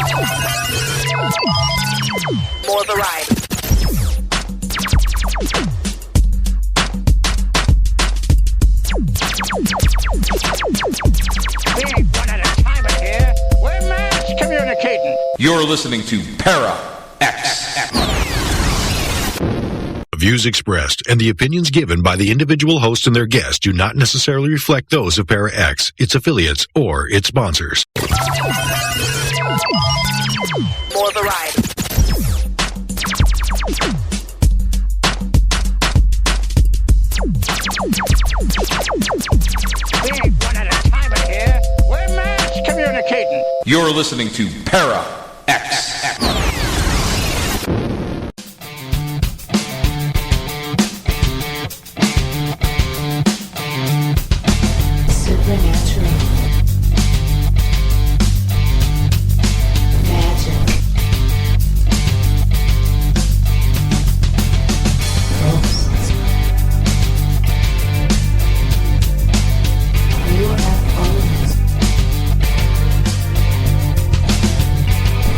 For the ride. We ain't one at a time here. We're mass communicating. You're listening to Para X. Views expressed and the opinions given by the individual host and their guests do not necessarily reflect those of Para X, its affiliates, or its sponsors. For the ride. We ain't one at a time here. We're mass communicating. You're listening to Para X. Supernatural. Magic. Ghosts. UFOs.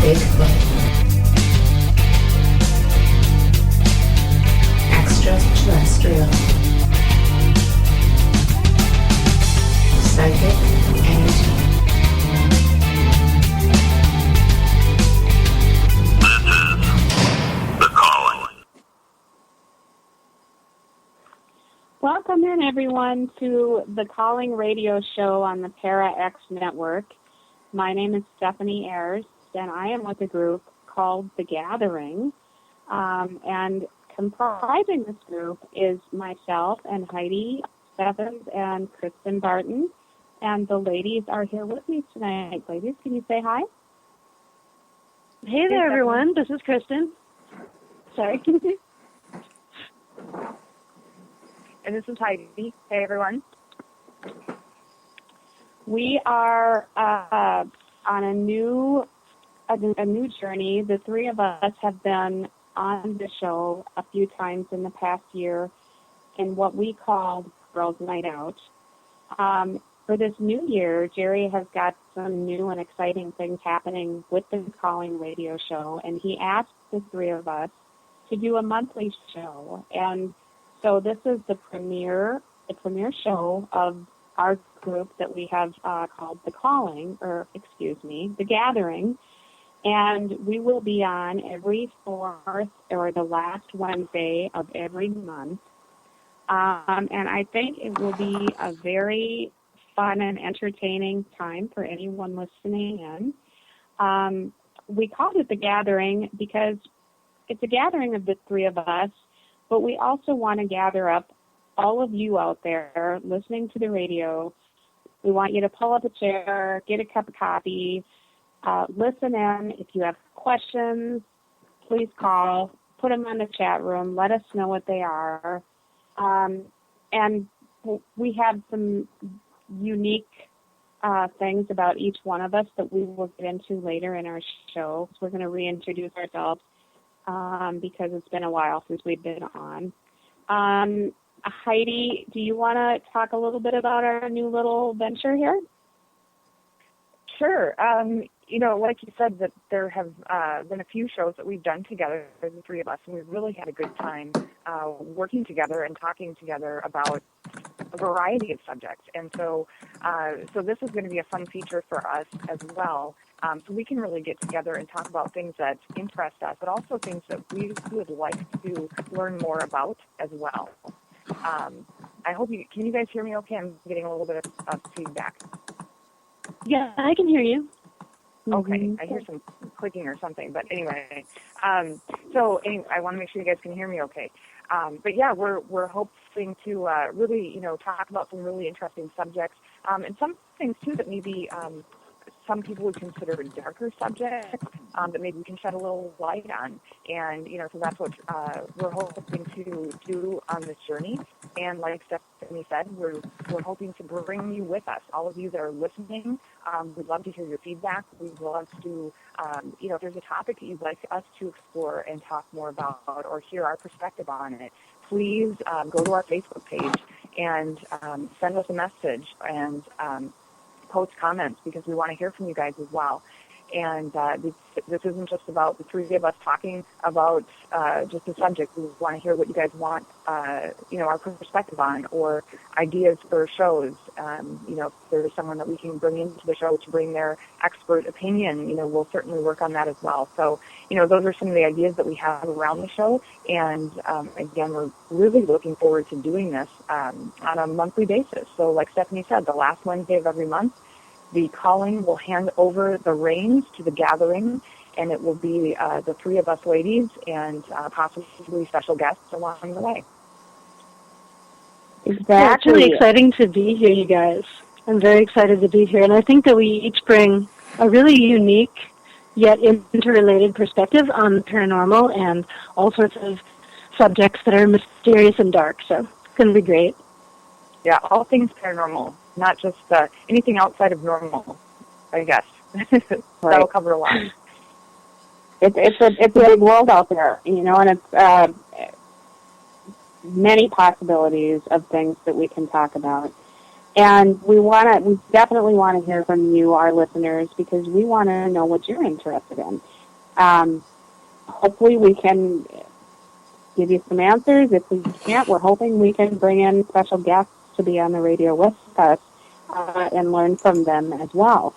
Bigfoot. Extraterrestrial. Psychic energy. Welcome in, everyone, to the Calling Radio Show on the Para X Network. My name is Stephanie Ayers, and I am with a group called The Gathering. And comprising this group is myself and Heidi Stephens and Kristin Barton. And the ladies are here with me tonight. Ladies, can you say hi? Hey there, everyone. This is Kristin. Sorry. And this is Heidi. Hey, everyone. We are on a new journey. The three of us have been on the show a few times in the past year in what we called Girls Night Out. For this new year, Jerry has got some new and exciting things happening with the Calling Radio Show, and he asked the three of us to do a monthly show. And so this is the premiere show of our group that we have called The Gathering. And we will be on every fourth or the last Wednesday of every month. And I think it will be a very fun and entertaining time for anyone listening in. We called it The Gathering because it's a gathering of the three of us, but we also want to gather up all of you out there listening to the radio. We want you to pull up a chair, get a cup of coffee, listen in. If you have questions, please call, put them in the chat room, let us know what they are. And we have some unique things about each one of us that we will get into later in our show. So we're going to reintroduce ourselves because it's been a while since we've been on. Heidi, do you want to talk a little bit about our new little venture here? Sure. Like you said, that there have been a few shows that we've done together, the three of us, and we've really had a good time working together and talking together about a variety of subjects. And so this is going to be a fun feature for us as well. So we can really get together and talk about things that interest us, but also things that we would like to learn more about as well. I hope can you guys hear me okay? I'm getting a little bit of feedback. Yeah, I can hear you. Okay, I hear some clicking or something, but anyway. I want to make sure you guys can hear me okay. But yeah, we're hoping to really, talk about some really interesting subjects, and some things too that maybe some people would consider darker subjects that maybe we can shed a little light on. And, so that's what we're hoping to do on this journey. And like Stephanie said, we're hoping to bring you with us. All of you that are listening, we'd love to hear your feedback. We'd love to, if there's a topic that you'd like us to explore and talk more about or hear our perspective on it, please go to our Facebook page and send us a message and post comments, because we want to hear from you guys as well. And this isn't just about the three of us talking about just the subject. We want to hear what you guys want, our perspective on, or ideas for shows. If there's someone that we can bring into the show to bring their expert opinion, we'll certainly work on that as well. So, those are some of the ideas that we have around the show. And again, we're really looking forward to doing this on a monthly basis. So like Stephanie said, the last Wednesday of every month, the calling will hand over the reins to the gathering, and it will be the three of us ladies and possibly special guests along the way. Exactly. Yeah, it's really exciting to be here, you guys. I'm very excited to be here, and I think that we each bring a really unique yet interrelated perspective on the paranormal and all sorts of subjects that are mysterious and dark, so it's going to be great. Yeah, all things paranormal, not just anything outside of normal, I guess. That'll cover a lot. It's a big world out there, and it's many possibilities of things that we can talk about. And we definitely want to hear from you, our listeners, because we want to know what you're interested in. Hopefully we can give you some answers. If we can't, we're hoping we can bring in special guests to be on the radio with us and learn from them as well.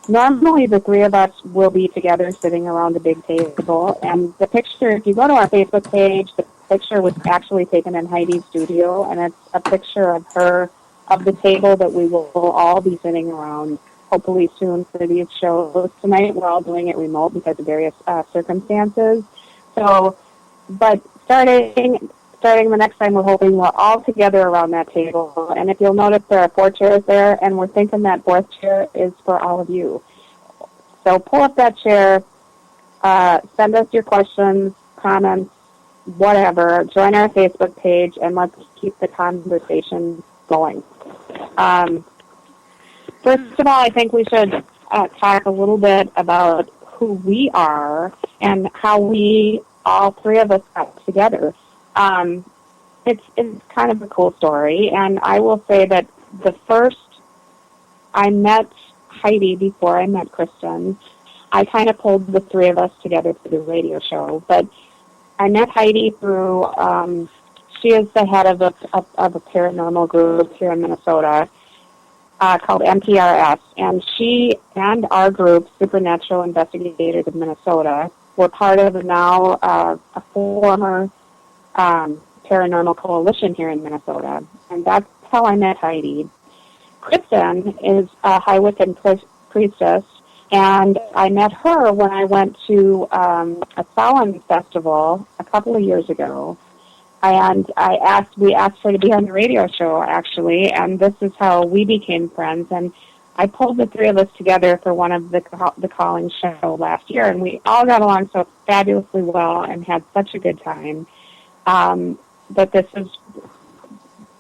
Normally, the three of us will be together sitting around a big table, and the picture, if you go to our Facebook page, the picture was actually taken in Heidi's studio, and it's a picture of the table that we will all be sitting around, hopefully soon for these shows. Tonight, we're all doing it remote because of various circumstances. So, but starting the next time, we're hoping we're all together around that table. And if you'll notice, there are 4 chairs there, and we're thinking that 4th chair is for all of you. So pull up that chair, send us your questions, comments, whatever. Join our Facebook page, and let's keep the conversation going. First of all, I think we should talk a little bit about who we are and how we, all 3 of us, got together. It's kind of a cool story, and I will say that I met Heidi before I met Kristin. I kind of pulled the 3 of us together for the radio show, but I met Heidi through, she is the head of a paranormal group here in Minnesota called MPRS, and she and our group, Supernatural Investigators of Minnesota, were part of a former paranormal coalition here in Minnesota, and that's how I met Heidi. Kristin is a high Wiccan priestess, and I met her when I went to a Shaman festival a couple of years ago, and we asked her to be on the radio show, actually, and this is how we became friends, and I pulled the 3 of us together for one of the calling show last year, and we all got along so fabulously well and had such a good time. But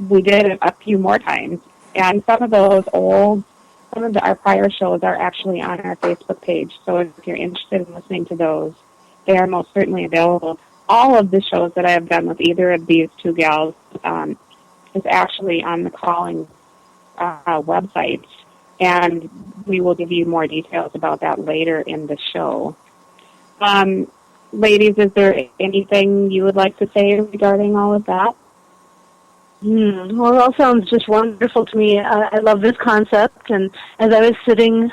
we did it a few more times, and some of our prior shows are actually on our Facebook page, so if you're interested in listening to those, they are most certainly available. All of the shows that I have done with either of these 2 gals is actually on the calling website, and we will give you more details about that later in the show. Ladies, is there anything you would like to say regarding all of that? Well, it all sounds just wonderful to me. I love this concept, and as I was sitting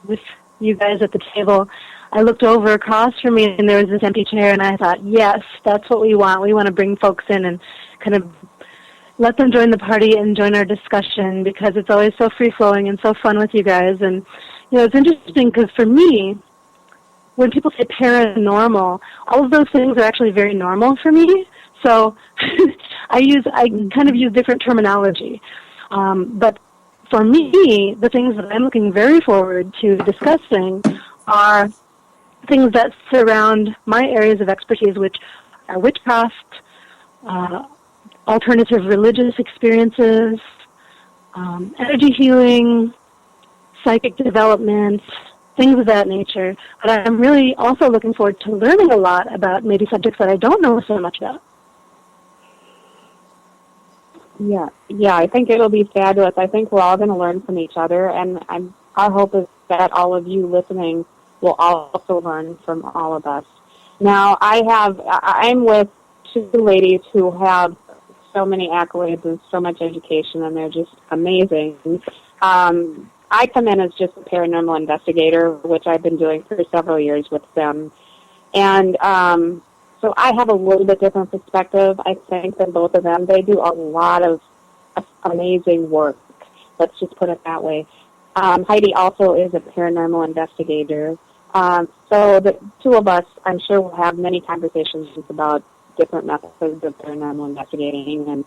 with you guys at the table, I looked over across from me, and there was this empty chair, and I thought, yes, that's what we want. We want to bring folks in and kind of let them join the party and join our discussion, because it's always so free-flowing and so fun with you guys. And, it's interesting because for me, when people say paranormal, all of those things are actually very normal for me. So I kind of use different terminology. But for me, the things that I'm looking very forward to discussing are things that surround my areas of expertise, which are witchcraft, alternative religious experiences, energy healing, psychic development, things of that nature. But I'm really also looking forward to learning a lot about maybe subjects that I don't know so much about. Yeah, I think it'll be fabulous. I think we're all going to learn from each other, and our hope is that all of you listening will also learn from all of us. Now, I'm with two ladies who have so many accolades and so much education, and they're just amazing. I come in as just a paranormal investigator, which I've been doing for several years with them. And so I have a little bit different perspective, I think, than both of them. They do a lot of amazing work. Let's just put it that way. Heidi also is a paranormal investigator. So the two of us, I'm sure, will have many conversations about different methods of paranormal investigating and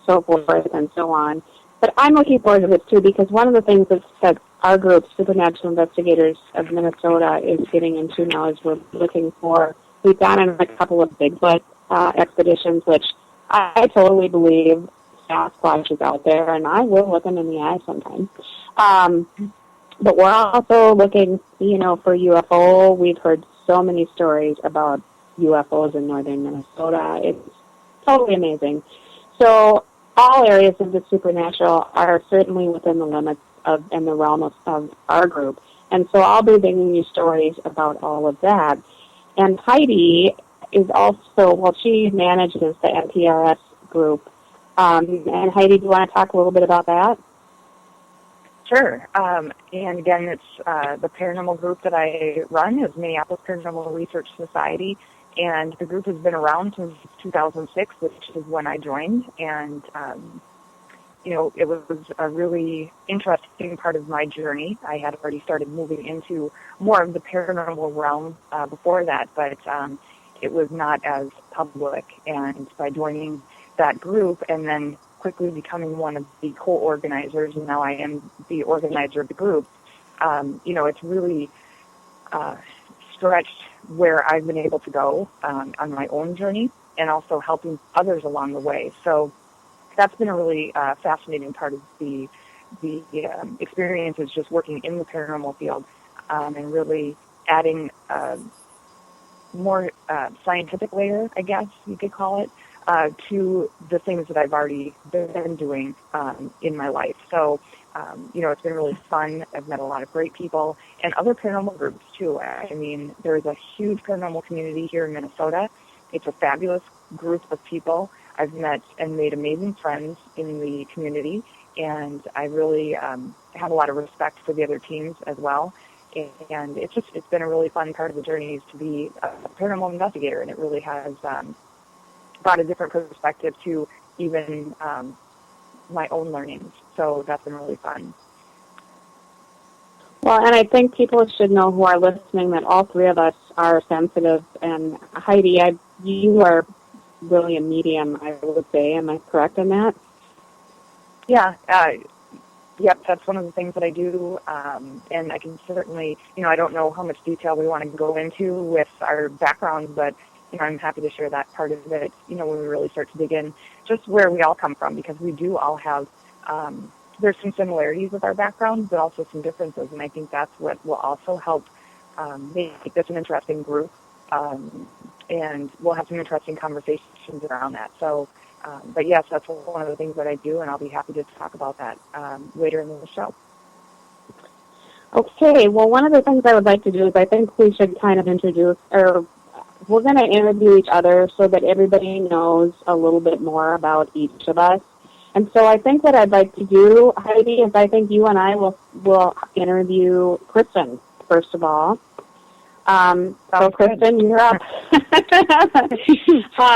so forth and so on. But I'm looking forward to this, too, because one of the things that our group, Supernatural Investigators of Minnesota, is getting into now is we're looking for, we've gone on a couple of Bigfoot expeditions, which I totally believe Sasquatch is out there, and I will look them in the eye sometimes. But we're also looking, for UFO. We've heard so many stories about UFOs in northern Minnesota. It's totally amazing. So all areas of the supernatural are certainly within the limits of and the realm of our group. And so I'll be bringing you stories about all of that. And Heidi is also, she manages the NPRS group. And Heidi, do you want to talk a little bit about that? Sure. And again, it's the paranormal group that I run is Minneapolis Paranormal Research Society. And the group has been around since 2006, which is when I joined. And, it was a really interesting part of my journey. I had already started moving into more of the paranormal realm before that, but it was not as public. And by joining that group and then quickly becoming one of the co-organizers, and now I am the organizer of the group, it's really stretched where I've been able to go on my own journey and also helping others along the way. So that's been a really fascinating part of the experience, is just working in the paranormal field and really adding more scientific layer, I guess you could call it, to the things that I've already been doing in my life. So, it's been really fun. I've met a lot of great people and other paranormal groups, too. I mean, there's a huge paranormal community here in Minnesota. It's a fabulous group of people. I've met and made amazing friends in the community, and I really have a lot of respect for the other teams as well. And it's been a really fun part of the journey to be a paranormal investigator, and it really has brought a different perspective to even my own learnings. So that's been really fun. Well, and I think people should know who are listening that all three of us are sensitive. And Heidi, you are really a medium, I would say. Am I correct in that? Yeah. Yep, that's one of the things that I do. And I can certainly, I don't know how much detail we want to go into with our background, but I'm happy to share that part of it, when we really start to dig in just where we all come from, because we do all have, there's some similarities with our backgrounds, but also some differences. And I think that's what will also help make this an interesting group. And we'll have some interesting conversations around that. So, but yes, that's one of the things that I do, and I'll be happy to talk about that later in the show. Okay, well, one of the things I would like to do is I think we should kind of introduce, or we're going to interview each other so that everybody knows a little bit more about each of us. And so I think what I'd like to do, Heidi, is I think you and I will interview Kristin, first of all. So Kristin, you're up.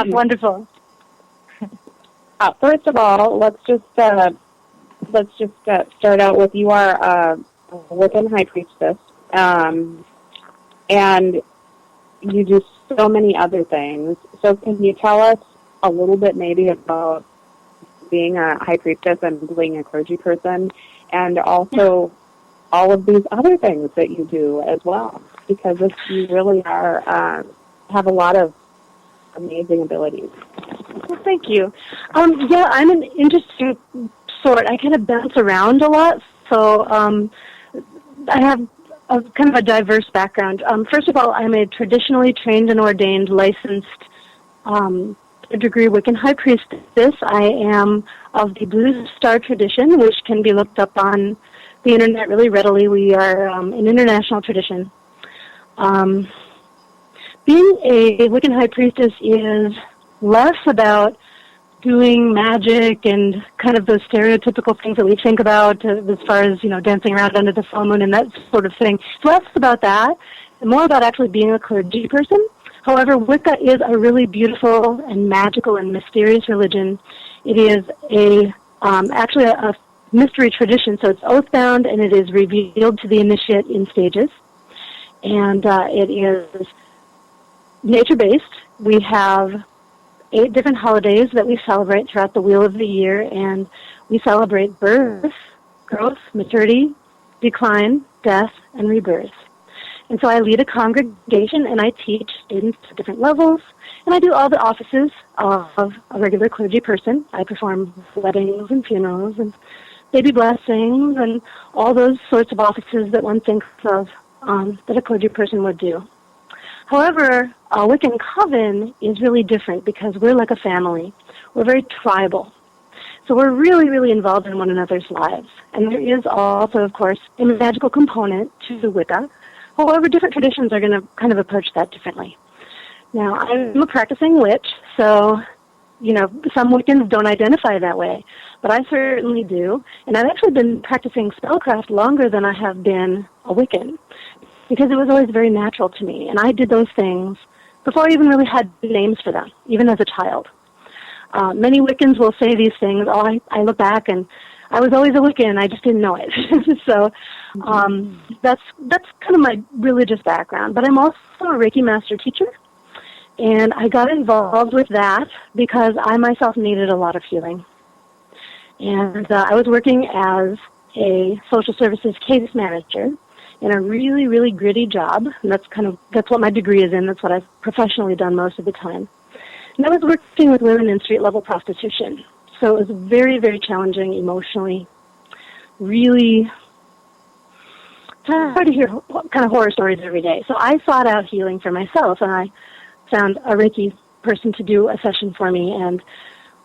Wonderful. First of all, let's just start out with, you are a Wiccan High Priestess, and you do so many other things. So can you tell us a little bit maybe about being a High Priestess and being a clergy person, and also all of these other things that you do as well? Because you really are have a lot of amazing abilities. Well, thank you. Yeah, I'm an interesting sort. I kind of bounce around a lot, so I have kind of a diverse background. First of all, I'm a traditionally trained and ordained, licensed degree Wiccan High Priestess. I am of the Blue Star tradition, which can be looked up on the internet really readily. We are an international tradition. Being a Wiccan High Priestess is less about doing magic and kind of those stereotypical things that we think about as far as, dancing around under the full moon and that sort of thing. It's less about that and more about actually being a clergy person. However, Wicca is a really beautiful and magical and mysterious religion. It is actually a mystery tradition, so it's oath-bound and it is revealed to the initiate in stages. And it is nature-based. We have 8 different holidays that we celebrate throughout the wheel of the year, and we celebrate birth, growth, maturity, decline, death, and rebirth. And so I lead a congregation, and I teach students at different levels, and I do all the offices of a regular clergy person. I perform weddings and funerals and baby blessings and all those sorts of offices that one thinks of that a clergy person would do. However, a Wiccan coven is really different because we're like a family. We're very tribal. So we're really, really involved in one another's lives. And there is also, of course, a magical component to the Wicca. However, different traditions are going to kind of approach that differently. Now, I'm a practicing witch, so, some Wiccans don't identify that way. But I certainly do. And I've actually been practicing spellcraft longer than I have been a Wiccan, because it was always very natural to me. And I did those things before I even really had names for them, even as a child. Many Wiccans will say these things, I look back and I was always a Wiccan, I just didn't know it. So that's kind of my religious background. But I'm also a Reiki master teacher, and I got involved with that because I myself needed a lot of healing. And I was working as a social services case manager in a really, really gritty job, and that's what my degree is in. That's what I've professionally done most of the time. And I was working with women in street-level prostitution. So it was very, very challenging emotionally. Really hard to hear kind of horror stories every day. So I sought out healing for myself, and I found a Reiki person to do a session for me, and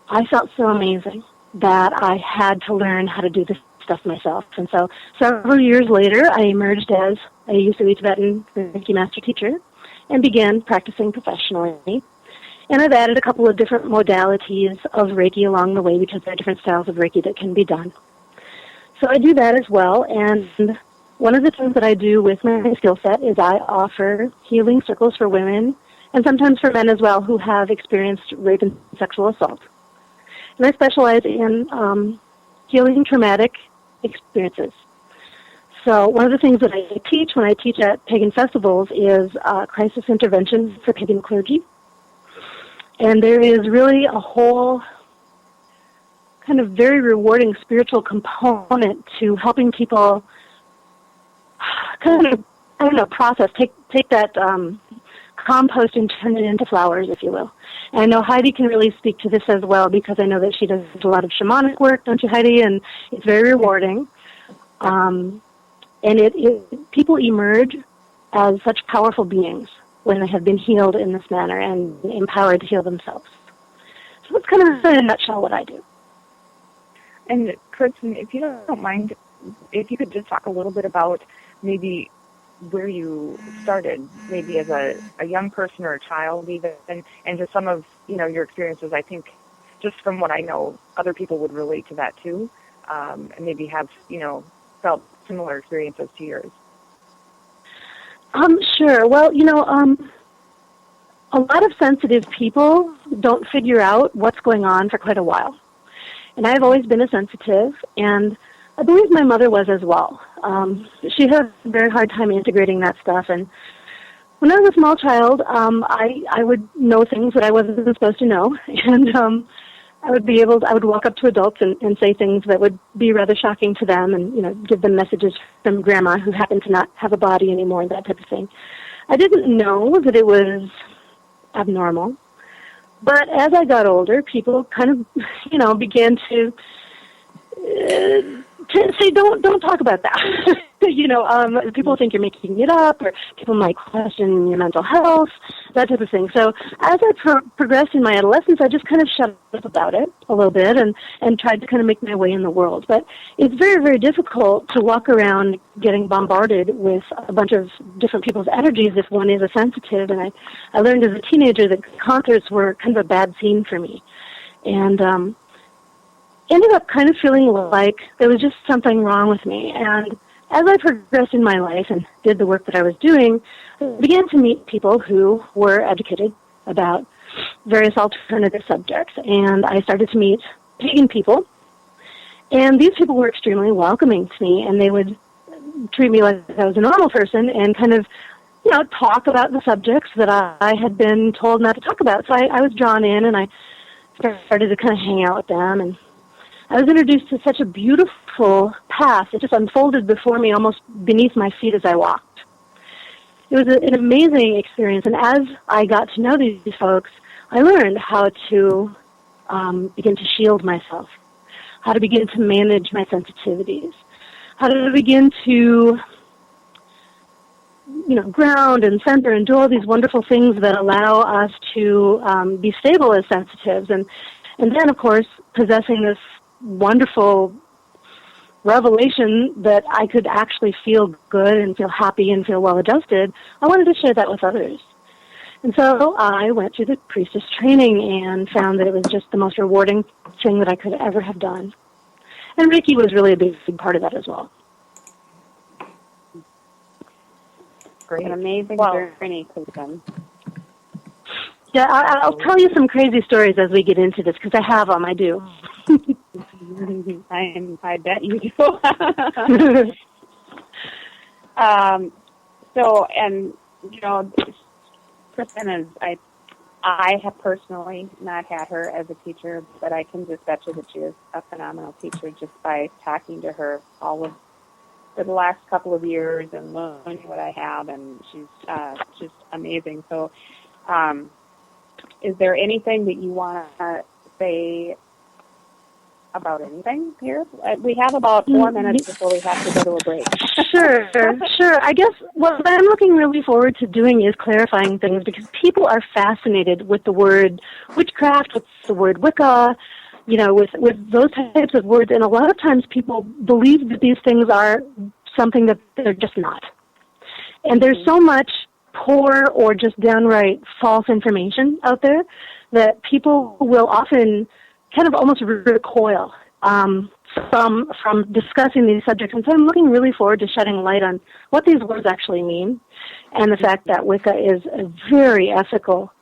I felt so amazing that I had to learn how to do this stuff myself. And so several years later, I emerged as a Usui Tibetan Reiki master teacher and began practicing professionally. And I've added a couple of different modalities of Reiki along the way because there are different styles of Reiki that can be done. So I do that as well. And one of the things that I do with my skill set is I offer healing circles for women and sometimes for men as well who have experienced rape and sexual assault. And I specialize in healing traumatic experiences. So one of the things that I teach when I teach at pagan festivals is crisis intervention for pagan clergy. And there is really a whole kind of very rewarding spiritual component to helping people kind of, process, take that compost and turn it into flowers, if you will. And I know Heidi can really speak to this as well because I know that she does a lot of shamanic work, don't you, Heidi? And it's very rewarding. And people emerge as such powerful beings when they have been healed in this manner and empowered to heal themselves. So that's kind of in a nutshell what I do. And Kristin, if you don't mind, if you could just talk a little bit about maybe where you started, maybe as a young person or a child even, and just some of, your experiences. I think just from what I know, other people would relate to that too, and maybe have, felt similar experiences to yours. Sure. Well, a lot of sensitive people don't figure out what's going on for quite a while. And I've always been a sensitive, and I believe my mother was as well. She had a very hard time integrating that stuff. And when I was a small child, I would know things that I wasn't supposed to know. And I would walk up to adults and say things that would be rather shocking to them and, give them messages from grandma who happened to not have a body anymore, that type of thing. I didn't know that it was abnormal. But as I got older, people kind of, began to say, don't talk about that. People think you're making it up, or people might question your mental health, that type of thing. So as I progressed in my adolescence, I just kind of shut up about it a little bit and tried to kind of make my way in the world. But it's very, very difficult to walk around getting bombarded with a bunch of different people's energies if one is a sensitive. And I learned as a teenager that concerts were kind of a bad scene for me. And ended up kind of feeling like there was just something wrong with me. And as I progressed in my life and did the work that I was doing, I began to meet people who were educated about various alternative subjects. And I started to meet pagan people. And these people were extremely welcoming to me, and they would treat me like I was a normal person and kind of, talk about the subjects that I had been told not to talk about. So I was drawn in, and I started to kind of hang out with them, and I was introduced to such a beautiful path. It just unfolded before me, almost beneath my feet as I walked. It was an amazing experience, and as I got to know these folks, I learned how to begin to shield myself, how to begin to manage my sensitivities, how to begin to, ground and center and do all these wonderful things that allow us to be stable as sensitives. And then, of course, possessing this wonderful revelation that I could actually feel good and feel happy and feel well-adjusted, I wanted to share that with others. And so I went through the Priestess training and found that it was just the most rewarding thing that I could ever have done. And Reiki was really a big part of that as well. Great. An amazing journey, Kristin. Yeah, I'll tell you some crazy stories as we get into this, because I have them, I do. I bet you do. Kristin is, I have personally not had her as a teacher, but I can just bet you that she is a phenomenal teacher just by talking to her for the last couple of years and learning what I have, and she's just amazing. So, is there anything that you want to say about anything here? We have about 4 minutes before we have to go to a break. Sure. I guess what I'm looking really forward to doing is clarifying things, because people are fascinated with the word witchcraft, with the word Wicca, with those types of words. And a lot of times people believe that these things are something that they're just not. And there's so much poor or just downright false information out there that people will often kind of almost recoil from discussing these subjects. And so I'm looking really forward to shedding light on what these words actually mean, and the fact that Wicca is a very ethical,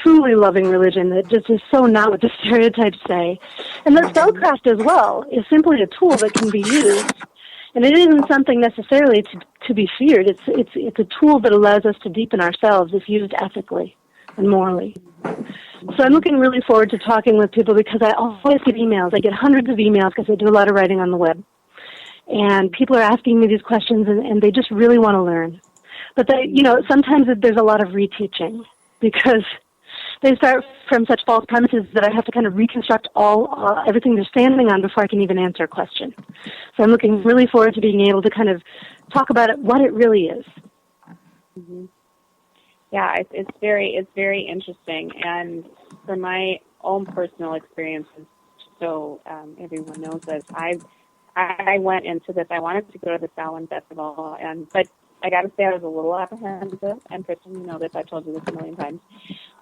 truly loving religion that just is so not what the stereotypes say. And that spellcraft as well is simply a tool that can be used. And it isn't something necessarily to be feared. It's a tool that allows us to deepen ourselves if used ethically and morally. So I'm looking really forward to talking with people, because I always get emails. I get hundreds of emails because I do a lot of writing on the web. And people are asking me these questions, and they just really want to learn. But sometimes there's a lot of reteaching, because they start from such false premises that I have to kind of reconstruct everything they're standing on before I can even answer a question. So I'm looking really forward to being able to kind of talk about what it really is. Mm-hmm. Yeah, it's very interesting. And from my own personal experiences, so everyone knows this, I went into this. I wanted to go to the Shaman Festival, but I got to say I was a little apprehensive. And Kristin, you know this. I've told you this a million times.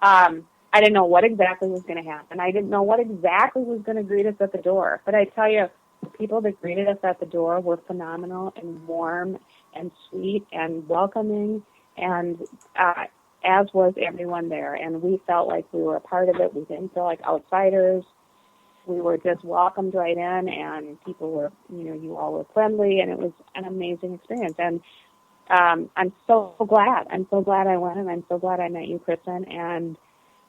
I didn't know what exactly was going to happen. I didn't know what exactly was going to greet us at the door. But I tell you, the people that greeted us at the door were phenomenal and warm and sweet and welcoming, and as was everyone there. And we felt like we were a part of it. We didn't feel like outsiders. We were just welcomed right in, and people were, you all were friendly, and it was an amazing experience. And I'm so glad. I'm so glad I went, and I'm so glad I met you, Kristin. And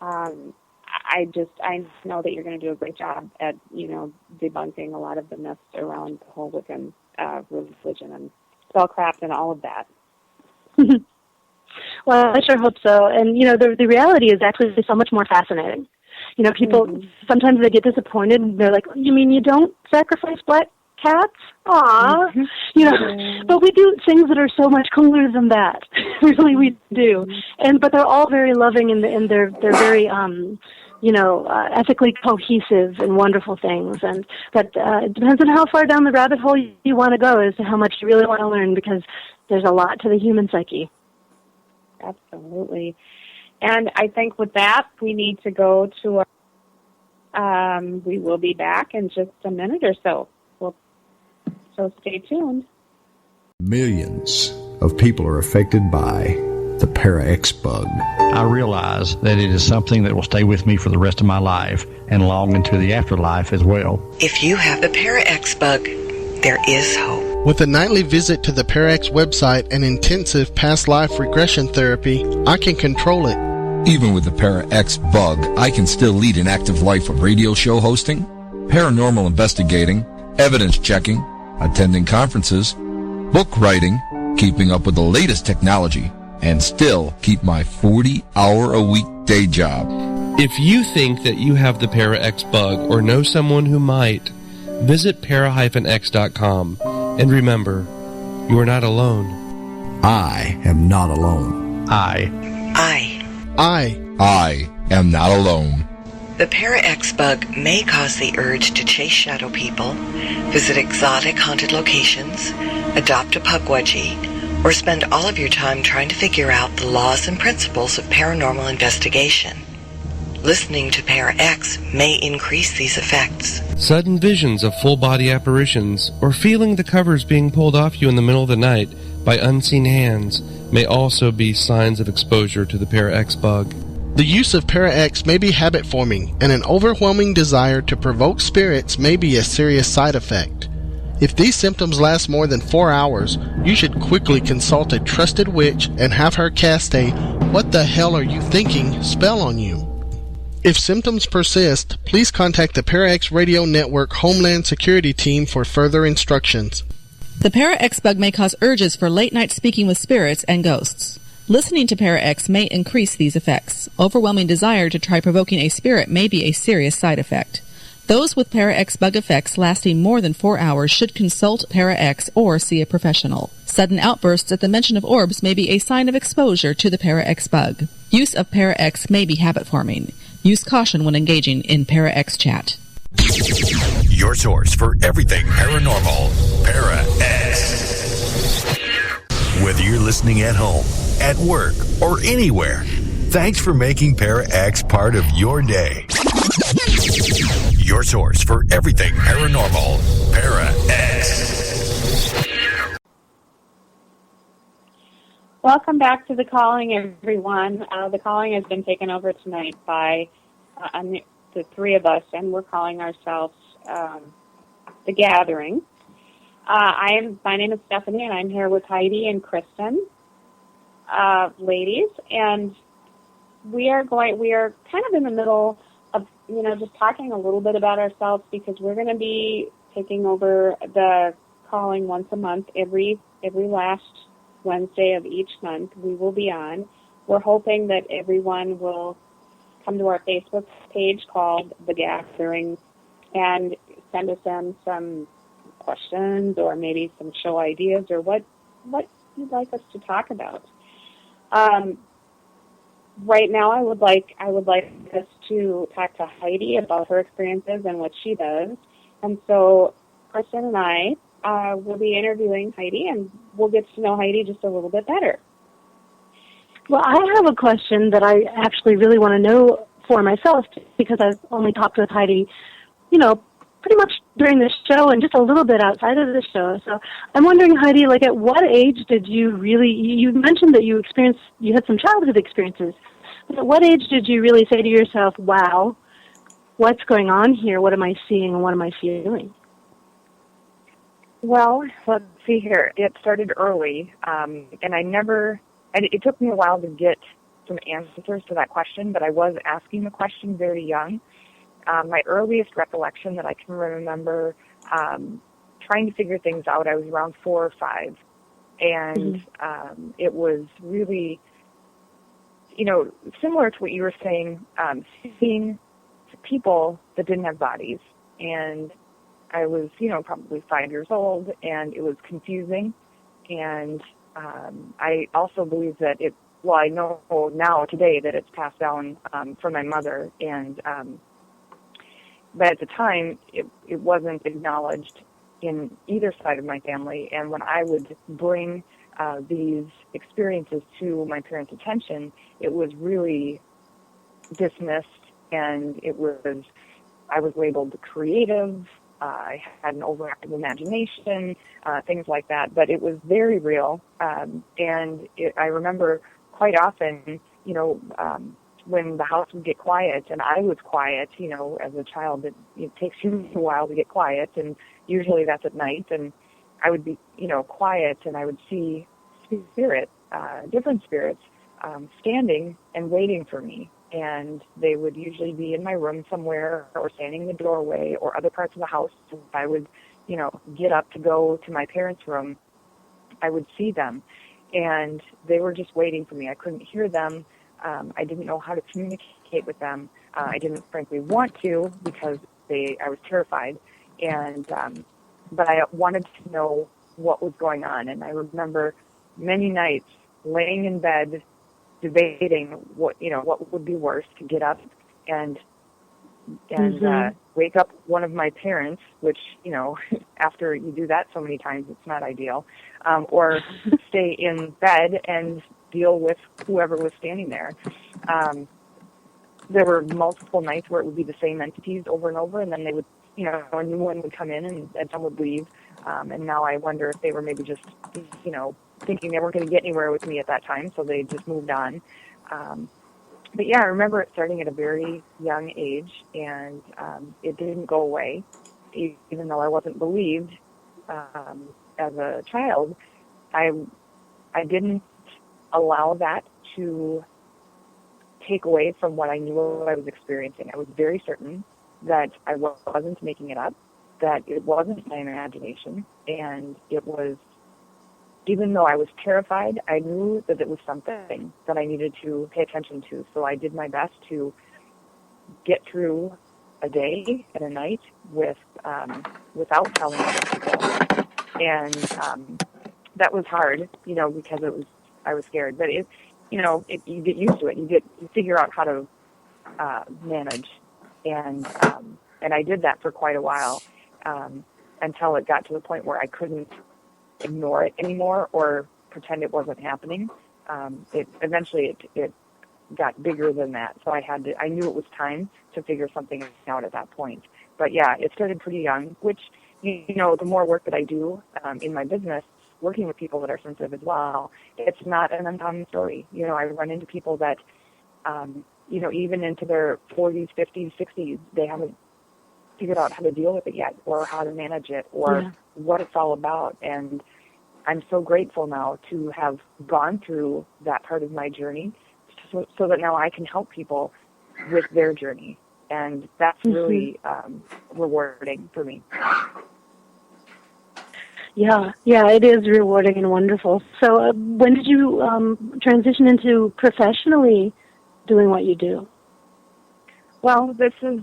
I know that you're going to do a great job at, debunking a lot of the myths around the whole Wiccan religion and spellcraft and all of that. Well, I sure hope so. And, the reality is actually so much more fascinating. People, sometimes they get disappointed. They're like, you mean you don't sacrifice black cats. Aw, but we do things that are so much cooler than that. Really, we do. But they're all very loving, and they're very ethically cohesive and wonderful things. And but it depends on how far down the rabbit hole you want to go as to how much you really want to learn, because there's a lot to the human psyche. Absolutely. And I think with that, we need to go to we will be back in just a minute or so. So stay tuned. Millions of people are affected by the Para-X bug. I realize that it is something that will stay with me for the rest of my life and long into the afterlife as well. If you have the Para-X bug, there is hope. With a nightly visit to the Para-X website and intensive past life regression therapy, I can control it. Even with the Para-X bug, I can still lead an active life of radio show hosting, paranormal investigating, evidence checking, attending conferences, book writing, keeping up with the latest technology, and still keep my 40-hour-a-week day job. If you think that you have the Para-X bug or know someone who might, visit para-x.com. And remember, you are not alone. I am not alone. I am not alone. The Para-X bug may cause the urge to chase shadow people, visit exotic haunted locations, adopt a pugwudgie, or spend all of your time trying to figure out the laws and principles of paranormal investigation. Listening to Para-X may increase these effects. Sudden visions of full-body apparitions or feeling the covers being pulled off you in the middle of the night by unseen hands may also be signs of exposure to the Para-X bug. The use of Para-X may be habit-forming, and an overwhelming desire to provoke spirits may be a serious side effect. If these symptoms last more than 4 hours, you should quickly consult a trusted witch and have her cast a "What the hell are you thinking?" spell on you. If symptoms persist, please contact the Para-X Radio Network Homeland Security Team for further instructions. The Para-X bug may cause urges for late-night speaking with spirits and ghosts. Listening to Para-X may increase these effects. Overwhelming desire to try provoking a spirit may be a serious side effect. Those with Para-X bug effects lasting more than 4 hours should consult Para-X or see a professional. Sudden outbursts at the mention of orbs may be a sign of exposure to the Para-X bug. Use of Para-X may be habit-forming. Use caution when engaging in Para-X chat. Your source for everything paranormal, Para-X. Whether you're listening at home, at work, or anywhere, thanks for making Para-X part of your day. Your source for everything paranormal, Para-X. Welcome back to The Calling, everyone. The Calling has been taken over tonight by the three of us, and we're calling ourselves The Gathering. My name is Stephanie, and I'm here with Heidi and Kristin, ladies, and we are kind of in the middle of, just talking a little bit about ourselves, because we're going to be taking over the Calling once a month, every last Wednesday of each month. We will be on. We're hoping that everyone will come to our Facebook page called The Gathering and send us in some questions or maybe some show ideas or what you'd like us to talk about. Right now, I would like us to talk to Heidi about her experiences and what she does. And so Kristin and I will be interviewing Heidi, and we'll get to know Heidi just a little bit better. Well, I have a question that I actually really want to know for myself, because I've only talked with Heidi, pretty much during the show and just a little bit outside of the show. So I'm wondering, Heidi, at what age did you you mentioned that you had some childhood experiences, but at what age did you really say to yourself, wow, what's going on here? What am I seeing and what am I feeling? Well, let's see here. It started early, and it took me a while to get some answers to that question, but I was asking the question very young. My earliest recollection that I can remember trying to figure things out, I was around 4 or 5, and it was really, similar to what you were saying, seeing people that didn't have bodies, and I was, probably 5 years old, and it was confusing. And I also believe that I know now today that it's passed down from my mother, and but at the time it wasn't acknowledged in either side of my family. And when I would bring these experiences to my parents' attention, it was really dismissed, and I was labeled creative. I had an overactive imagination, things like that. But it was very real, and I remember quite often, when the house would get quiet, and I was quiet, as a child, it takes you a while to get quiet, and usually that's at night, and I would be, quiet, and I would see different spirits, standing and waiting for me. And they would usually be in my room somewhere, or standing in the doorway, or other parts of the house. If I would, get up to go to my parents' room, I would see them, and they were just waiting for me. I couldn't hear them. I didn't know how to communicate with them. I didn't, frankly, want to, because I was terrified, and but I wanted to know what was going on. And I remember many nights laying in bed, debating what would be worse, to get up and wake up one of my parents, which, after you do that so many times, it's not ideal, or stay in bed and deal with whoever was standing there. There were multiple nights where it would be the same entities over and over, and then they would, a new one would come in, and some would leave. And now I wonder if they were maybe just, thinking they weren't going to get anywhere with me at that time, so they just moved on. But yeah, I remember it starting at a very young age, and it didn't go away, even though I wasn't believed as a child. I didn't allow that to take away from what I knew I was experiencing. I was very certain that I wasn't making it up, that it wasn't my imagination, and it was, even though I was terrified, I knew that it was something that I needed to pay attention to. So I did my best to get through a day and a night without telling other people. And that was hard, because I was scared. But you get used to it. You figure out how to manage, and I did that for quite a while, until it got to the point where I couldn't ignore it anymore or pretend it wasn't happening. Eventually it got bigger than that, so I knew it was time to figure something out at that point. But yeah, it started pretty young, which, the more work that I do in my business, working with people that are sensitive as well, it's not an uncommon story. I run into people that, even into their 40s, 50s, 60s, they haven't figured out how to deal with it yet, or how to manage it, or what it's all about. And I'm so grateful now to have gone through that part of my journey, so that now I can help people with their journey. And that's really rewarding for me. Yeah, it is rewarding and wonderful. So when did you transition into professionally doing what you do? Well, this is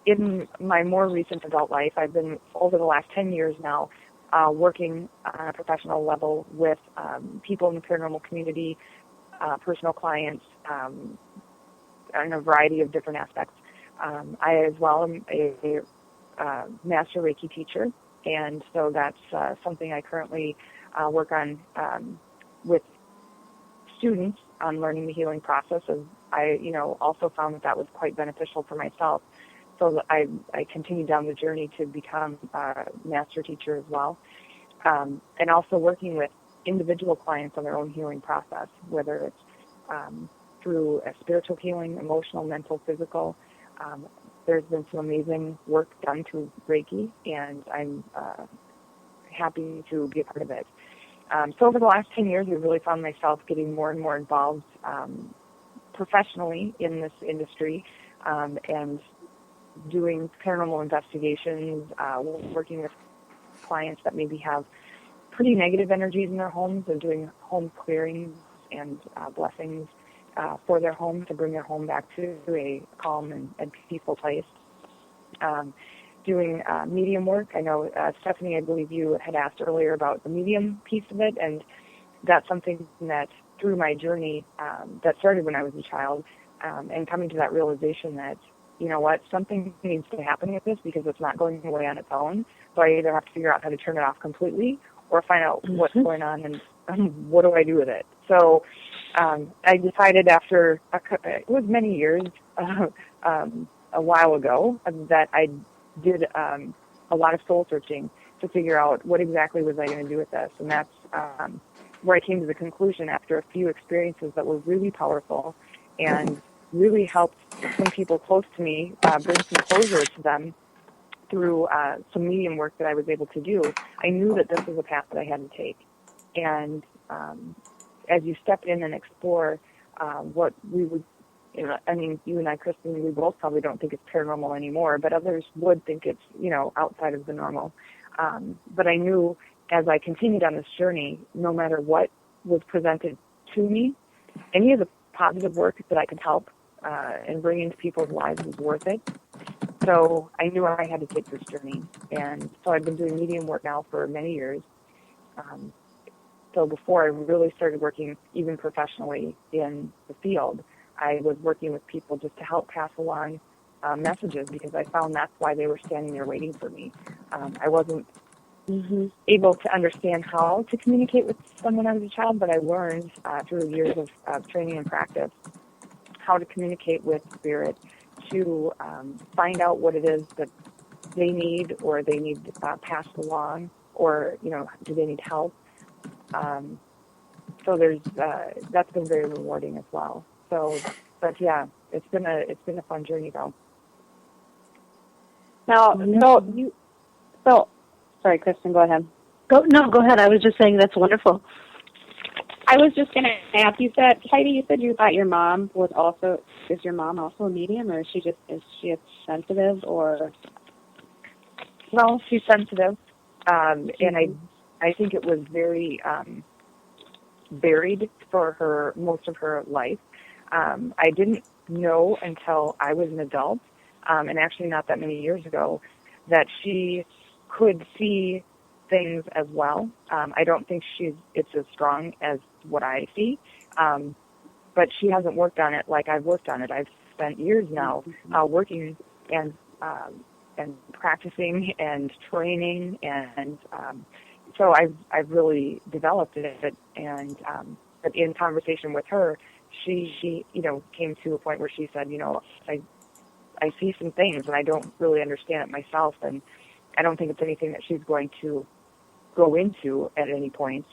in my more recent adult life. I've been, over the last 10 years now, working on a professional level with people in the paranormal community, personal clients, in a variety of different aspects. I, as well, am a master Reiki teacher, and so that's something I currently work on with students on learning the healing process. And I, also found that was quite beneficial for myself. So I continued down the journey to become a master teacher as well, and also working with individual clients on their own healing process, whether it's through a spiritual healing, emotional, mental, physical. There's been some amazing work done through Reiki, and I'm happy to be a part of it. So over the last 10 years, I've really found myself getting more and more involved professionally in this industry, and doing paranormal investigations, working with clients that maybe have pretty negative energies in their homes, and doing home clearings and blessings for their home to bring their home back to a calm and peaceful place. doing medium work. I know, Stephanie, I believe you had asked earlier about the medium piece of it, and that's something that through my journey that started when I was a child, and coming to that realization that, you know what, something needs to happen with this because it's not going away on its own. So I either have to figure out how to turn it off completely or find out what's going on and what do I do with it. So I decided after, it was many years, a while ago, that I did a lot of soul searching to figure out what exactly was I going to do with this. And that's where I came to the conclusion after a few experiences that were really powerful and really helped some people close to me bring some closure to them through some medium work that I was able to do. I knew that this was a path that I had to take. And as you step in and explore what we would, you know, I mean, you and I, Kristin, we both probably don't think it's paranormal anymore, but others would think it's, you know, outside of the normal. But I knew as I continued on this journey, no matter what was presented to me, any of the positive work that I could help and bring into people's lives was worth it. So I knew I had to take this journey. And so I've been doing medium work now for many years. So before I really started working even professionally in the field, I was working with people just to help pass along messages because I found that's why they were standing there waiting for me. I wasn't able to understand how to communicate with someone as a child, but I learned through years of training and practice how to communicate with spirit to find out what it is that they need or they need passed along, or, you know, do they need help. So there's that's been very rewarding as well. So, but yeah, it's been a fun journey though. Now, sorry, Kristin, go ahead. Go ahead. I was just saying that's wonderful. I was just going to ask, you said, Heidi, you said you thought your mom was also, is your mom also a medium, or is she sensitive, or? Well, she's sensitive, and I think it was very buried for her most of her life. I didn't know until I was an adult, and actually not that many years ago, that she could see things as well. I don't think it's as strong as what I see, but she hasn't worked on it like I've worked on it. I've spent years now working and practicing and training, and so I've really developed it. And but in conversation with her, she you know, came to a point where she said, you know, I see some things and I don't really understand it myself, and I don't think it's anything that she's going to go into at any point.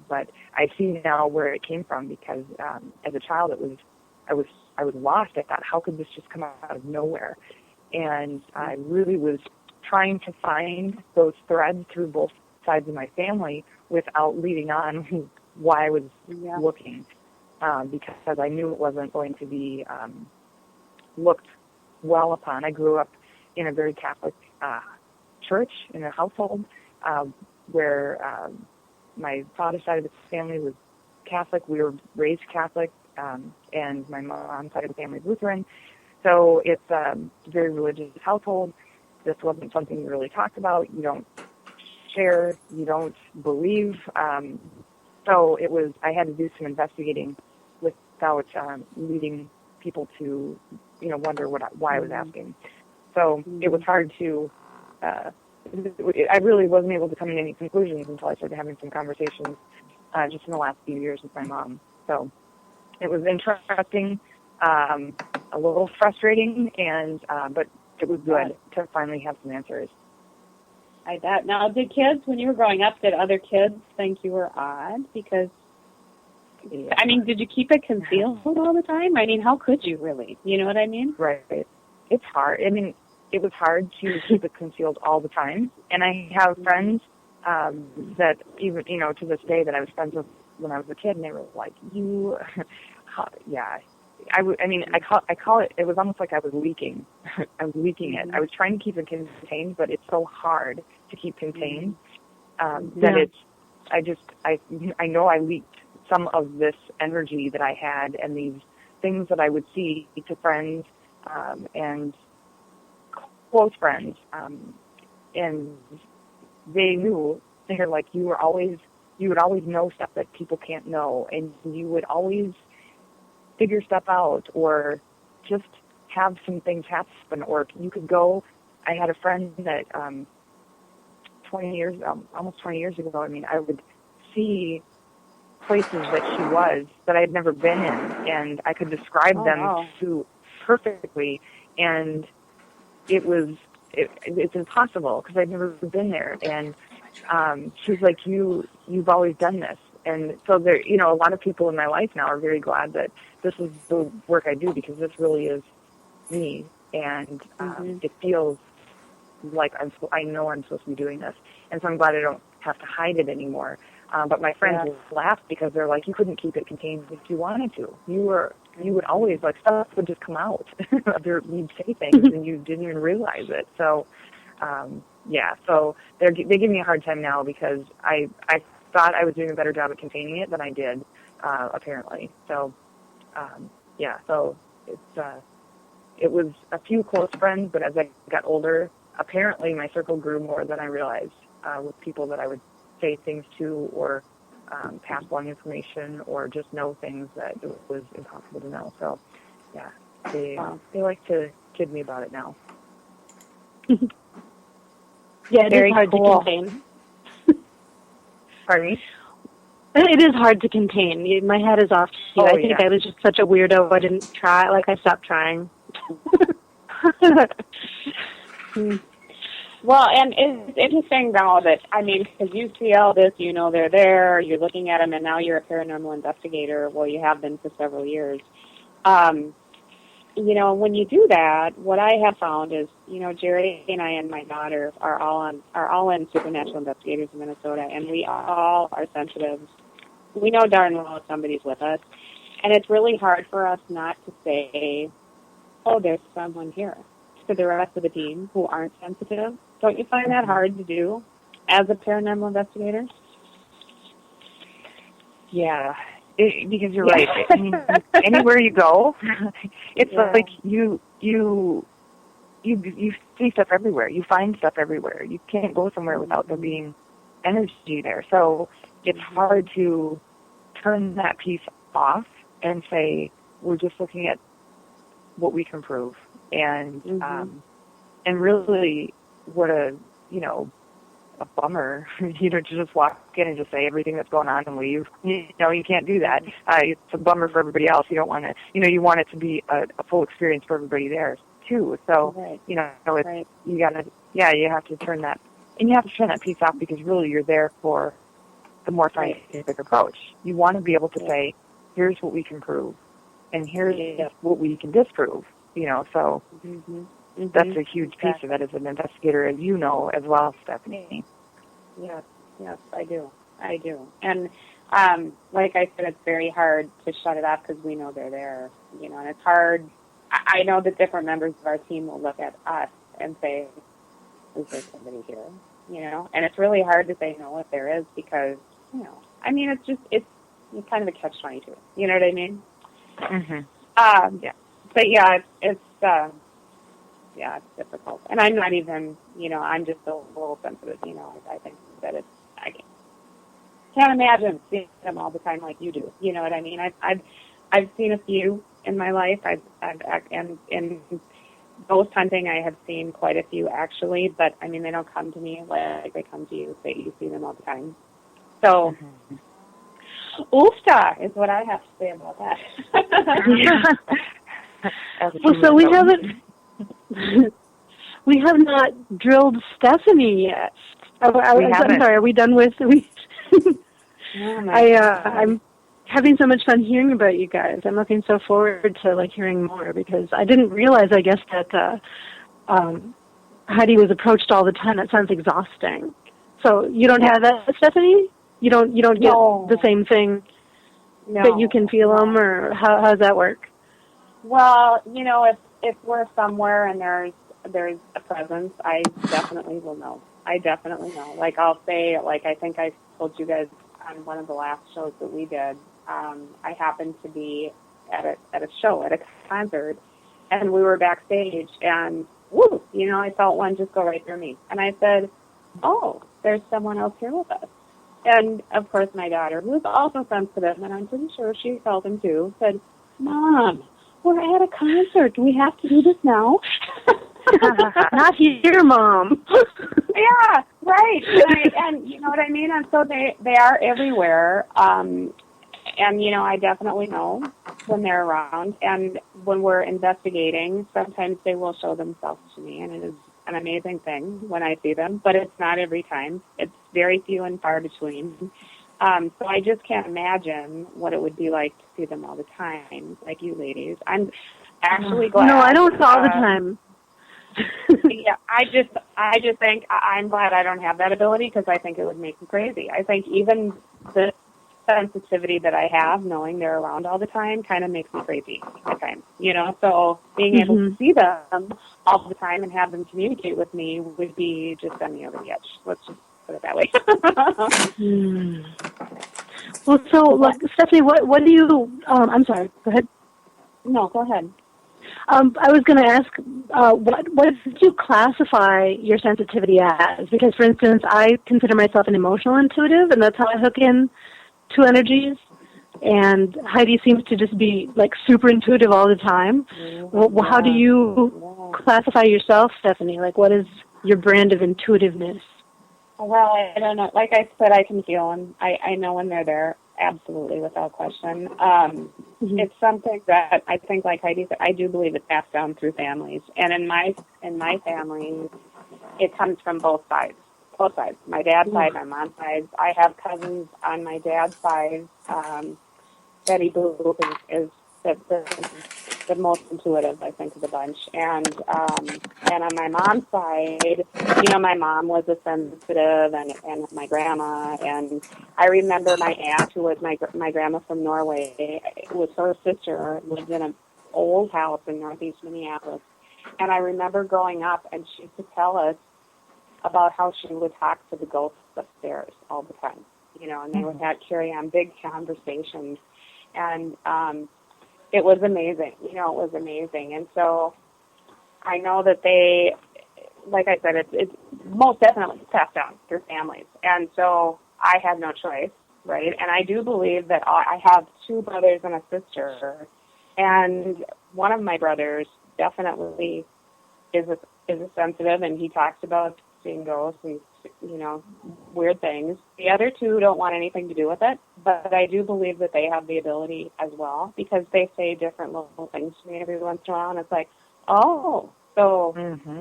But I see now where it came from, because as a child, I was lost. I thought, how could this just come out of nowhere? And I really was trying to find those threads through both sides of my family without leading on why I was looking, because I knew it wasn't going to be looked well upon. I grew up in a very Catholic church, in a household where my father's side of the family was Catholic. We were raised Catholic, and my mom's side of the family is Lutheran. So it's a very religious household. This wasn't something you really talked about. You don't share. You don't believe. So it was. I had to do some investigating without leading people to, you know, wonder why I was asking. So it was hard to. I really wasn't able to come to any conclusions until I started having some conversations just in the last few years with my mom. So it was interesting, a little frustrating, and but it was good to finally have some answers. I bet. Now, did kids, when you were growing up, did other kids think you were odd? Because, I mean, did you keep it concealed all the time? I mean, how could you really? You know what I mean? Right. It's hard. I mean, it was hard to keep it concealed all the time. And I have friends that even, you know, to this day that I was friends with when I was a kid, and they were like, I call it, it was almost like I was leaking. I was leaking it. I was trying to keep it contained, but it's so hard to keep contained that it's, I know I leaked some of this energy that I had and these things that I would see to friends and close friends, and they knew, they're like, you would always know stuff that people can't know, and you would always figure stuff out, or just have some things happen, or you could go. I had a friend that almost 20 years ago, I mean, I would see places that she was that I had never been in, and I could describe them to perfectly, and it's impossible because I'd never been there. And she's like, you've always done this. And so there, a lot of people in my life now are very glad that this is the work I do, because this really is me, and it feels like I know I'm supposed to be doing this, and so I'm glad I don't have to hide it anymore. But my friends laugh because they're like, you couldn't keep it contained if you wanted to. You would always, like, stuff would just come out. You'd say things and you didn't even realize it. So, so they give me a hard time now because I thought I was doing a better job at containing it than I did, apparently. So, so it was a few close friends, but as I got older, apparently my circle grew more than I realized, with people that I would say things to, or pass along information, or just know things that it was impossible to know. So, they like to kid me about it now. Yeah, it Very is hard cool. to contain. Pardon me? It is hard to contain. My head is off to you. I think I was just such a weirdo. I didn't try. Like, I stopped trying. Well, and it's interesting now that, I mean, because you see all this, they're there, you're looking at them, and now you're a paranormal investigator. Well, you have been for several years. When you do that, what I have found is, Jerry and I and my daughter are all in Supernatural Investigators in Minnesota, and we all are sensitive. We know darn well if somebody's with us, and it's really hard for us not to say, oh, there's someone here, to the rest of the team who aren't sensitive. Don't you find that hard to do as a paranormal investigator? Yeah, because you're right. I mean, anywhere you go, it's like you see stuff everywhere. You find stuff everywhere. You can't go somewhere without there being energy there. So it's hard to turn that piece off and say, we're just looking at what we can prove. And really, what a bummer, to just walk in and just say everything that's going on and leave. You can't do that. It's a bummer for everybody else. You don't want to, you want it to be a full experience for everybody there too. So, you gotta, you have to turn that, and you have to turn that piece off, because really you're there for the more scientific approach. You want to be able to say, here's what we can prove, and here's what we can disprove. So that's a huge piece of it as an investigator, as you know, as well, Stephanie. Yes, I do. And like I said, it's very hard to shut it off because we know they're there, and it's hard. I know that different members of our team will look at us and say, is there somebody here? And it's really hard to say no if there is, because, I mean, it's kind of a catch-22. You know what I mean? But it's difficult. And I'm not even, I'm just a little sensitive, I think that I can't imagine seeing them all the time like you do. You know what I mean? I've seen a few in my life. And in ghost hunting, I have seen quite a few actually, but I mean, they don't come to me like they come to you, say you see them all the time. So, oofta is what I have to say about that. Well, so we have not drilled Stephanie yet. I'm sorry, are we done with I'm having so much fun hearing about you guys. I'm looking so forward to hearing more, because I didn't realize, I guess, that Heidi was approached all the time. That sounds exhausting. So you don't have that, Stephanie? You don't get the same thing that you can feel them, or how does that work? Well, if we're somewhere and there's a presence, I definitely will know. I definitely know. Like, I'll say, I think I told you guys on one of the last shows that we did, I happened to be at a show, at a concert, and we were backstage, and woo, I felt one just go right through me. And I said, oh, there's someone else here with us. And, of course, my daughter, who's also sensitive, and I'm pretty sure she felt him too, said, Mom, we're at a concert. Do we have to do this now? Not here, Mom. Yeah, right. And you know what I mean? And so they are everywhere. And, I definitely know when they're around. And when we're investigating, sometimes they will show themselves to me, and it is an amazing thing when I see them. But it's not every time. It's very few and far between. So I just can't imagine what it would be like to see them all the time, like you ladies. I'm actually glad. No, I don't all the time. Yeah, I just think I'm glad I don't have that ability, because I think it would make me crazy. I think even the sensitivity that I have, knowing they're around all the time, kind of makes me crazy at times. So being able to see them all the time and have them communicate with me would be just send me over the edge. Let's just put it that way. Well, so, Stephanie, what do you, I'm sorry, go ahead. No, go ahead. I was going to ask, what did you classify your sensitivity as? Because, for instance, I consider myself an emotional intuitive, and that's how I hook in to energies. And Heidi seems to just be, super intuitive all the time. Well, how do you classify yourself, Stephanie? What is your brand of intuitiveness? Well, I don't know. Like I said, I can feel them. I know when they're there, absolutely, without question. It's something that I think, like Heidi said, I do believe it's passed down through families. And in my family, it comes from both sides. Both sides. My dad's side, my mom's side. I have cousins on my dad's side. Betty Boop is the most intuitive, I think, of the bunch. And on my mom's side, my mom was a sensitive, and my grandma. And I remember my aunt, who was my grandma from Norway, was her sister, lived in an old house in northeast Minneapolis. And I remember growing up, and she used to tell us about how she would talk to the ghosts upstairs all the time, and they would carry on big conversations. And it was amazing. It was amazing. And so I know that they, like I said, it's most definitely passed down through families. And so I had no choice, right? And I do believe that I have two brothers and a sister. And one of my brothers definitely is a sensitive, and he talks about seeing ghosts and, weird things. The other two don't want anything to do with it, but I do believe that they have the ability as well, because they say different little things to me every once in a while, and it's like, oh, so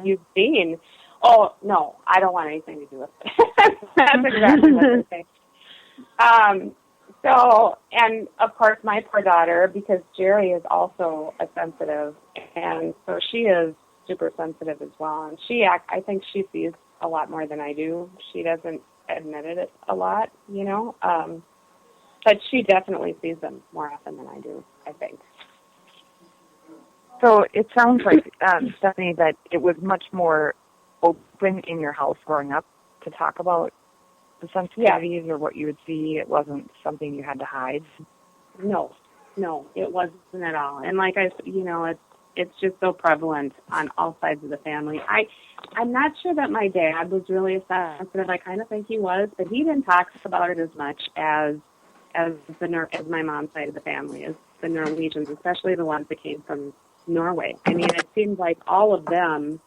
you've seen, oh, no, I don't want anything to do with it. That's exactly what they say. So, and of course, my poor daughter, because Jerry is also a sensitive, and so she is super sensitive as well, and I think she sees a lot more than I do. She doesn't admit it a lot, but she definitely sees them more often than I do, I think. So it sounds like, Stephanie, that it was much more open in your house growing up to talk about the sensitivities or what you would see. It wasn't something you had to hide. No, it wasn't at all. And like it's just so prevalent on all sides of the family. I'm not sure that my dad was really sensitive. I kind of think he was, but he didn't talk about it as much as my mom's side of the family, as the Norwegians, especially the ones that came from Norway. I mean, it seems like all of them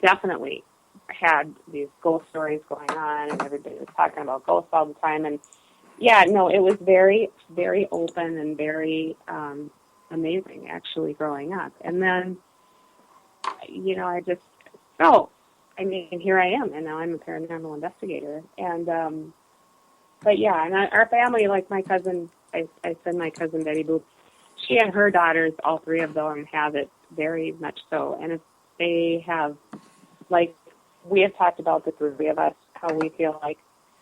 definitely had these ghost stories going on, and everybody was talking about ghosts all the time. And yeah, no, it was very, very open and very amazing, actually, growing up. And then, here I am, and now I'm a paranormal investigator. And, but yeah, and our family, like my cousin, I said my cousin Betty Boop, she and her daughters, all three of them, have it very much so. And if they have, we have talked about, the three of us, how we feel like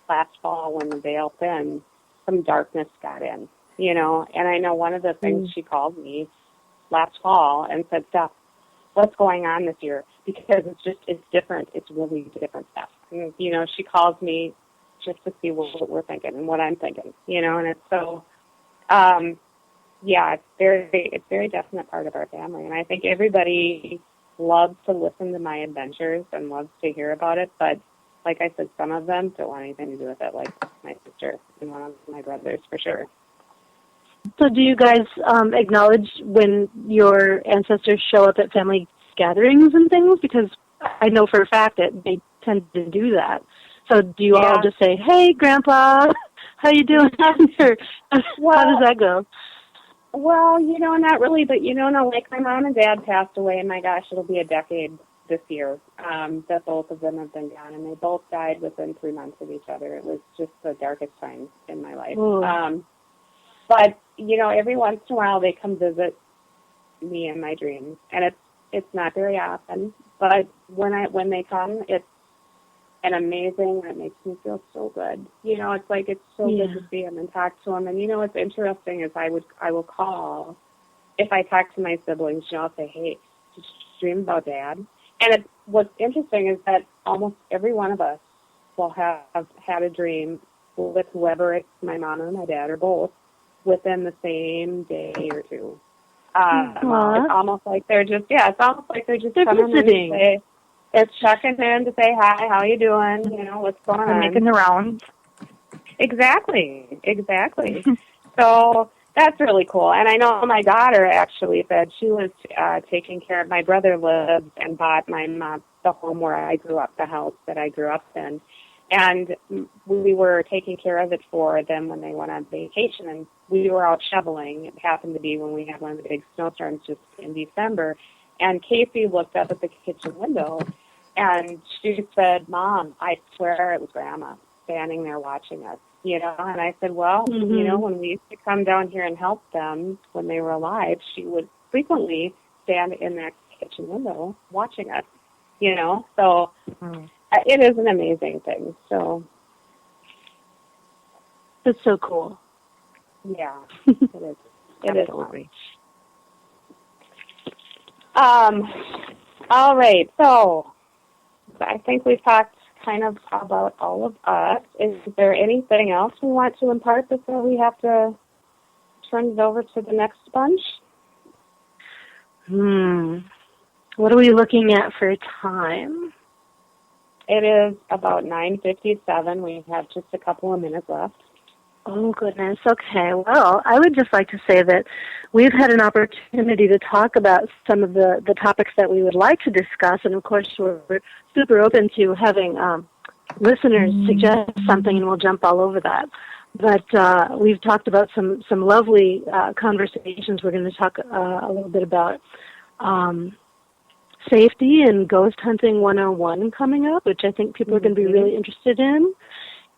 last fall when the veil thinned, some darkness got in, And I know one of the things she called me last fall and said, Steph, what's going on this year? Because it's different. It's really different stuff. And, she calls me just to see what we're thinking and what I'm thinking, and it's so, it's very definite part of our family. And I think everybody loves to listen to my adventures and loves to hear about it, but like I said, some of them don't want anything to do with it, like my sister and one of my brothers for sure. So do you guys acknowledge when your ancestors show up at family gatherings and things? Because I know for a fact that they tend to do that. So do you all just say, hey, Grandpa, how you doing? Or how does that go? Well, not really, but like my mom and dad passed away, and my gosh, it'll be a decade this year that both of them have been gone, and they both died within 3 months of each other. It was just the darkest time in my life. But, every once in a while they come visit me in my dreams, and it's not very often, but when they come, it's an amazing, it makes me feel so good. It's like it's so good to see them and talk to them. And what's interesting is I will call, if I talk to my siblings, I'll say, hey, did you dream about Dad? And what's interesting is that almost every one of us will have had a dream with whoever it's my mom or my dad or both within the same day or two. It's almost like they're just coming in to say, they're checking in to say hi, how you doing, what's going on. Making the rounds. Exactly. So that's really cool. And I know my daughter actually said she was taking care of, my brother lived and bought my mom the home where I grew up, the house that I grew up in. And we were taking care of it for them when they went on vacation. And we were out shoveling. It happened to be when we had one of the big snowstorms just in December. And Casey looked up at the kitchen window, and she said, Mom, I swear it was Grandma standing there watching us, And I said, well, when we used to come down here and help them when they were alive, she would frequently stand in that kitchen window watching us, So it is an amazing thing. So it's so cool. Yeah, it is. It Absolutely. All right, so I think we've talked kind of about all of us. Is there anything else we want to impart before we have to turn it over to the next bunch? What are we looking at for time? It is about 9:57. We have just a couple of minutes left. Oh, goodness. Okay. Well, I would just like to say that we've had an opportunity to talk about some of the topics that we would like to discuss, and of course we're super open to having listeners suggest something, and we'll jump all over that. But we've talked about some lovely conversations. We're going to talk a little bit about safety and ghost hunting 101 coming up, which I think people are going to be really interested in.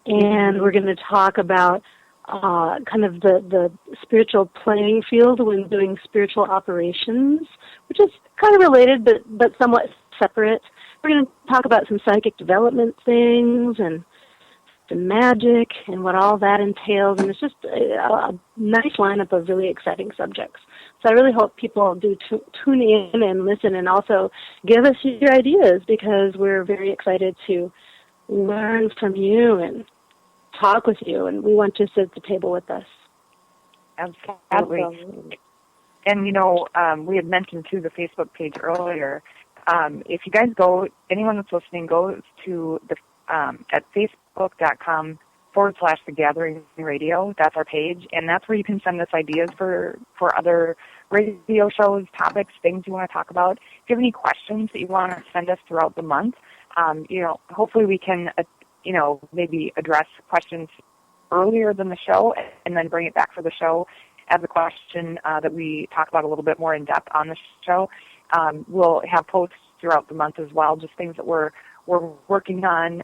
And we're going to talk about kind of the spiritual playing field when doing spiritual operations, which is kind of related but somewhat separate. We're going to talk about some psychic development things and the magic and what all that entails, and it's just a nice lineup of really exciting subjects. So I really hope people do tune in and listen, and also give us your ideas, because we're very excited to learn from you and talk with you, and we want you to sit at the table with us. Absolutely. And, we had mentioned, too, the Facebook page earlier. If you guys anyone that's listening, go to at facebook.com/The Gathering Radio. That's our page, and that's where you can send us ideas for other radio shows, topics, things you want to talk about. If you have any questions that you want to send us throughout the month, hopefully we can, maybe address questions earlier than the show and then bring it back for the show as a question that we talk about a little bit more in depth on the show. We'll have posts throughout the month as well, just things that we're working on,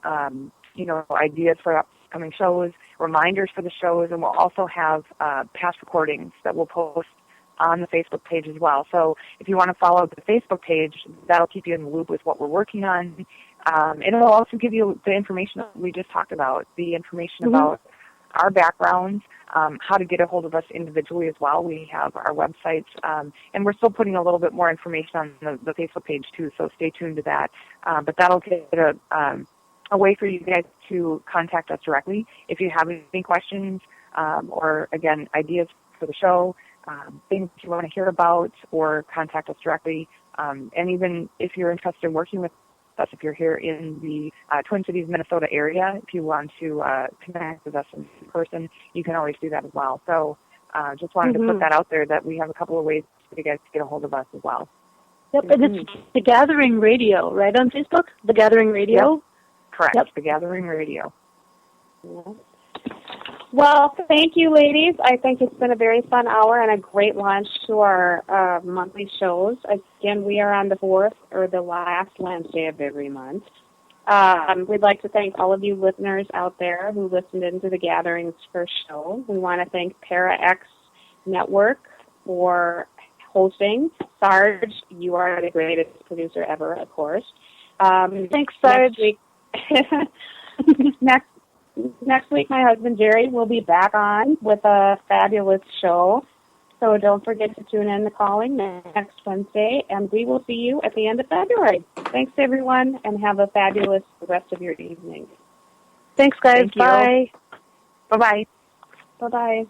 ideas for upcoming shows, reminders for the shows, and we'll also have past recordings that we'll post on the Facebook page as well. So if you want to follow the Facebook page, that'll keep you in the loop with what we're working on. It'll also give you the information that we just talked about, the information about our backgrounds, how to get a hold of us individually as well. We have our websites, and we're still putting a little bit more information on the Facebook page too, so stay tuned to that. But that'll get a way for you guys to contact us directly if you have any questions or, again, ideas for the show. things you want to hear about, or contact us directly. And even if you're interested in working with us, if you're here in the Twin Cities, Minnesota area, if you want to connect with us in person, you can always do that as well. So just wanted to put that out there, that we have a couple of ways for you guys to get a hold of us as well. Yep, and it's The Gathering Radio, right, on Facebook? The Gathering Radio? Yep. Correct, Yep. The Gathering Radio. Well, thank you, ladies. I think it's been a very fun hour and a great launch to our monthly shows. Again, we are on the 4th, or the last Wednesday of every month. We'd like to thank all of you listeners out there who listened into the Gathering's first show. We want to thank ParaX Network for hosting. Sarge, you are the greatest producer ever, of course. Thanks, Sarge. Next week, my husband Jerry will be back on with a fabulous show. So don't forget to tune in to Calling next Wednesday, and we will see you at the end of February. Thanks, everyone, and have a fabulous rest of your evening. Thanks, guys. Thank you. Bye. Bye-bye. Bye-bye.